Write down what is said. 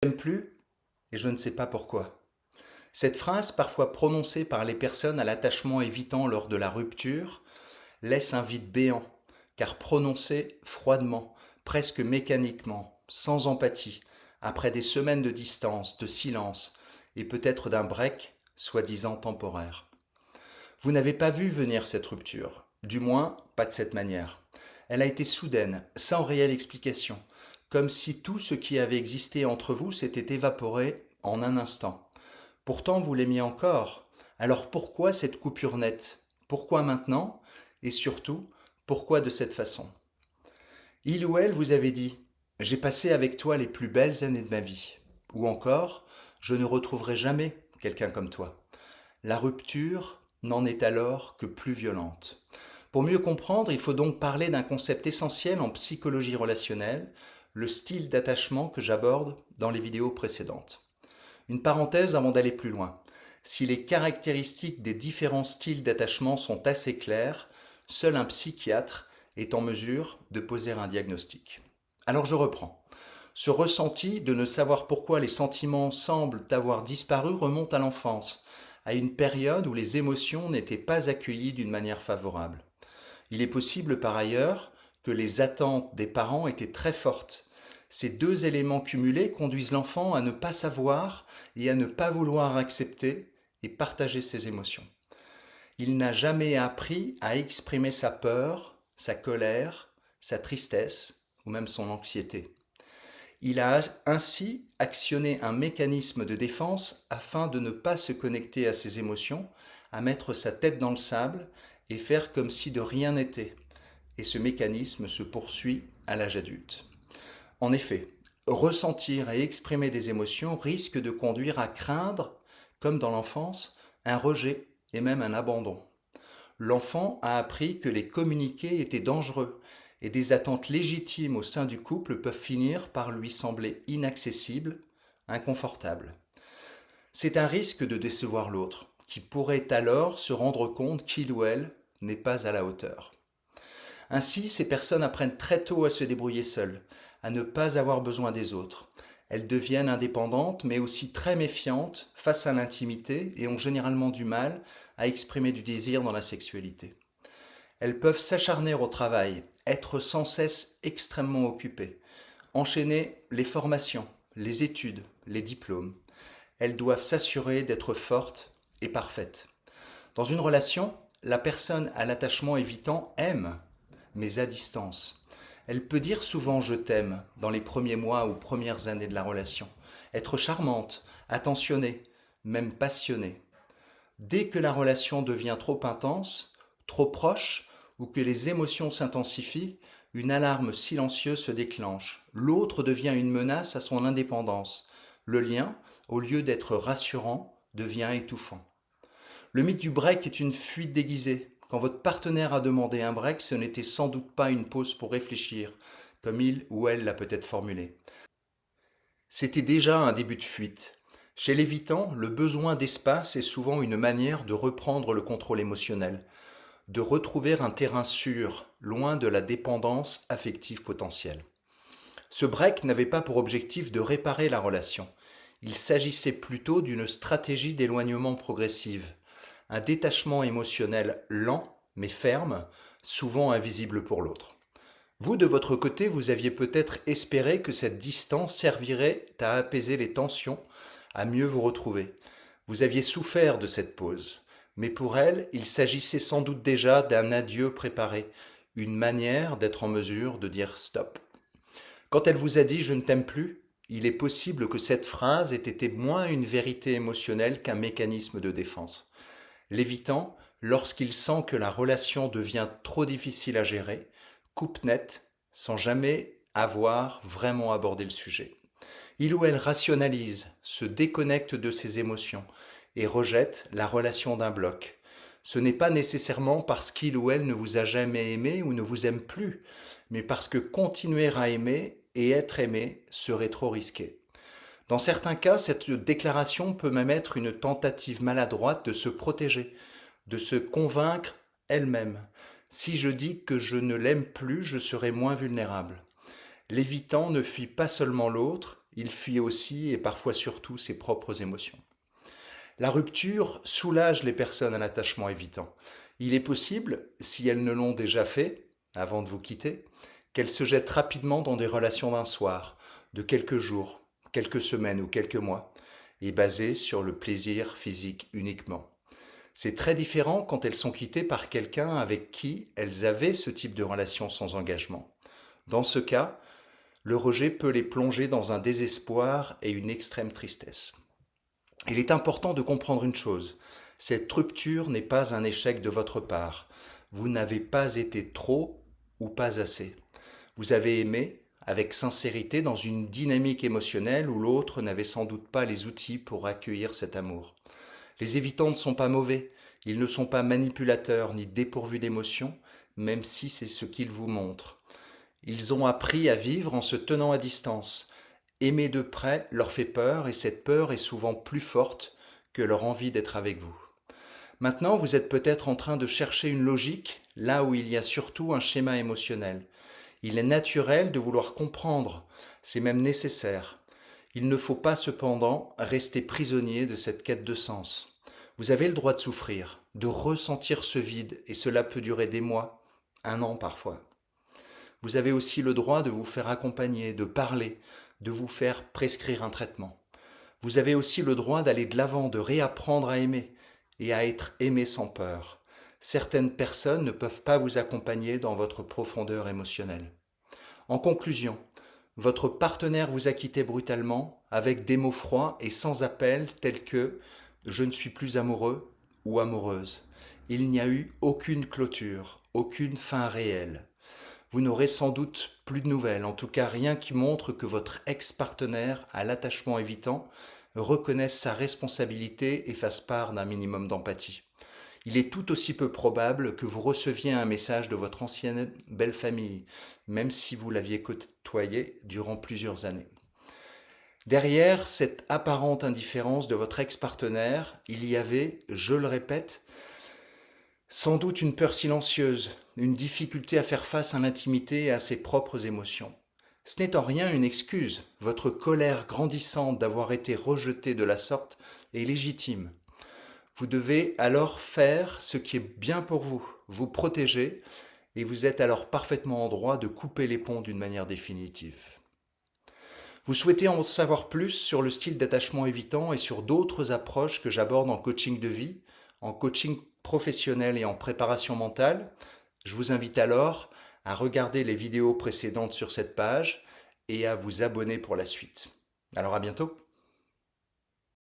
J'aime plus et je ne sais pas pourquoi. Cette phrase, parfois prononcée par les personnes à l'attachement évitant lors de la rupture, laisse un vide béant, car prononcée froidement, presque mécaniquement, sans empathie, après des semaines de distance, de silence, et peut-être d'un break, soi-disant temporaire. Vous n'avez pas vu venir cette rupture, du moins pas de cette manière. Elle a été soudaine, sans réelle explication, comme si tout ce qui avait existé entre vous s'était évaporé en un instant. Pourtant vous l'aimiez encore, alors pourquoi cette coupure nette? Pourquoi maintenant? Et surtout, pourquoi de cette façon? Il ou elle vous avait dit: j'ai passé avec toi les plus belles années de ma vie. Ou encore: je ne retrouverai jamais quelqu'un comme toi. La rupture n'en est alors que plus violente. Pour mieux comprendre, il faut donc parler d'un concept essentiel en psychologie relationnelle, le style d'attachement que j'aborde dans les vidéos précédentes. Une parenthèse avant d'aller plus loin. Si les caractéristiques des différents styles d'attachement sont assez claires, seul un psychiatre est en mesure de poser un diagnostic. Alors je reprends. Ce ressenti de ne savoir pourquoi les sentiments semblent avoir disparu remonte à l'enfance, à une période où les émotions n'étaient pas accueillies d'une manière favorable. Il est possible par ailleurs que les attentes des parents étaient très fortes. Ces deux éléments cumulés conduisent l'enfant à ne pas savoir et à ne pas vouloir accepter et partager ses émotions. Il n'a jamais appris à exprimer sa peur, sa colère, sa tristesse ou même son anxiété. Il a ainsi actionné un mécanisme de défense afin de ne pas se connecter à ses émotions, à mettre sa tête dans le sable et faire comme si de rien n'était. Et ce mécanisme se poursuit à l'âge adulte. En effet, ressentir et exprimer des émotions risque de conduire à craindre, comme dans l'enfance, un rejet et même un abandon. L'enfant a appris que les communiquer était dangereux et des attentes légitimes au sein du couple peuvent finir par lui sembler inaccessibles, inconfortables. C'est un risque de décevoir l'autre, qui pourrait alors se rendre compte qu'il ou elle n'est pas à la hauteur. Ainsi, ces personnes apprennent très tôt à se débrouiller seules, à ne pas avoir besoin des autres. Elles deviennent indépendantes, mais aussi très méfiantes face à l'intimité et ont généralement du mal à exprimer du désir dans la sexualité. Elles peuvent s'acharner au travail, être sans cesse extrêmement occupées, enchaîner les formations, les études, les diplômes. Elles doivent s'assurer d'être fortes et parfaites. Dans une relation, la personne à l'attachement évitant aime, mais à distance. Elle peut dire souvent je t'aime dans les premiers mois ou premières années de la relation, être charmante, attentionnée, même passionnée. Dès que la relation devient trop intense, trop proche, ou que les émotions s'intensifient, une alarme silencieuse se déclenche. L'autre devient une menace à son indépendance. Le lien, au lieu d'être rassurant, devient étouffant. Le mythe du break est une fuite déguisée. Quand votre partenaire a demandé un break, ce n'était sans doute pas une pause pour réfléchir, comme il ou elle l'a peut-être formulé. C'était déjà un début de fuite. Chez l'évitant, le besoin d'espace est souvent une manière de reprendre le contrôle émotionnel, de retrouver un terrain sûr, loin de la dépendance affective potentielle. Ce break n'avait pas pour objectif de réparer la relation. Il s'agissait plutôt d'une stratégie d'éloignement progressive, un détachement émotionnel lent mais ferme, souvent invisible pour l'autre. Vous, de votre côté, vous aviez peut-être espéré que cette distance servirait à apaiser les tensions, à mieux vous retrouver. Vous aviez souffert de cette pause, mais pour elle, il s'agissait sans doute déjà d'un adieu préparé, une manière d'être en mesure de dire stop. Quand elle vous a dit je ne t'aime plus, il est possible que cette phrase ait été moins une vérité émotionnelle qu'un mécanisme de défense. L'évitant, lorsqu'il sent que la relation devient trop difficile à gérer, coupe net sans jamais avoir vraiment abordé le sujet. Il ou elle rationalise, se déconnecte de ses émotions et rejette la relation d'un bloc. Ce n'est pas nécessairement parce qu'il ou elle ne vous a jamais aimé ou ne vous aime plus, mais parce que continuer à aimer et être aimé serait trop risqué. Dans certains cas, cette déclaration peut même être une tentative maladroite de se protéger, de se convaincre elle-même. Si je dis que je ne l'aime plus, je serai moins vulnérable. L'évitant ne fuit pas seulement l'autre, il fuit aussi et parfois surtout ses propres émotions. La rupture soulage les personnes à l'attachement évitant. Il est possible, si elles ne l'ont déjà fait, avant de vous quitter, qu'elles se jettent rapidement dans des relations d'un soir, de quelques jours, quelques semaines ou quelques mois, et basées sur le plaisir physique uniquement. C'est très différent quand elles sont quittées par quelqu'un avec qui elles avaient ce type de relation sans engagement. Dans ce cas, le rejet peut les plonger dans un désespoir et une extrême tristesse. Il est important de comprendre une chose, cette rupture n'est pas un échec de votre part. Vous n'avez pas été trop ou pas assez. Vous avez aimé avec sincérité dans une dynamique émotionnelle où l'autre n'avait sans doute pas les outils pour accueillir cet amour. Les évitants ne sont pas mauvais, ils ne sont pas manipulateurs ni dépourvus d'émotions, même si c'est ce qu'ils vous montrent. Ils ont appris à vivre en se tenant à distance. Aimer de près leur fait peur et cette peur est souvent plus forte que leur envie d'être avec vous. Maintenant, vous êtes peut-être en train de chercher une logique là où il y a surtout un schéma émotionnel. Il est naturel de vouloir comprendre, c'est même nécessaire. Il ne faut pas cependant rester prisonnier de cette quête de sens. Vous avez le droit de souffrir, de ressentir ce vide et cela peut durer des mois, un an parfois. Vous avez aussi le droit de vous faire accompagner, de parler, de vous faire prescrire un traitement. Vous avez aussi le droit d'aller de l'avant, de réapprendre à aimer et à être aimé sans peur. Certaines personnes ne peuvent pas vous accompagner dans votre profondeur émotionnelle. En conclusion, votre partenaire vous a quitté brutalement avec des mots froids et sans appel tels que « je ne suis plus amoureux » ou « amoureuse ». Il n'y a eu aucune clôture, aucune fin réelle. Vous n'aurez sans doute plus de nouvelles, en tout cas rien qui montre que votre ex-partenaire à l'attachement évitant reconnaisse sa responsabilité et fasse part d'un minimum d'empathie. Il est tout aussi peu probable que vous receviez un message de votre ancienne belle famille, même si vous l'aviez côtoyé durant plusieurs années. Derrière cette apparente indifférence de votre ex-partenaire, il y avait, je le répète, sans doute une peur silencieuse, une difficulté à faire face à l'intimité et à ses propres émotions. Ce n'est en rien une excuse, votre colère grandissante d'avoir été rejeté de la sorte est légitime. Vous devez alors faire ce qui est bien pour vous, vous protéger, et vous êtes alors parfaitement en droit de couper les ponts d'une manière définitive. Vous souhaitez en savoir plus sur le style d'attachement évitant et sur d'autres approches que j'aborde en coaching de vie, en coaching professionnel et en préparation mentale? Je vous invite alors à regarder les vidéos précédentes sur cette page et à vous abonner pour la suite. Alors à bientôt!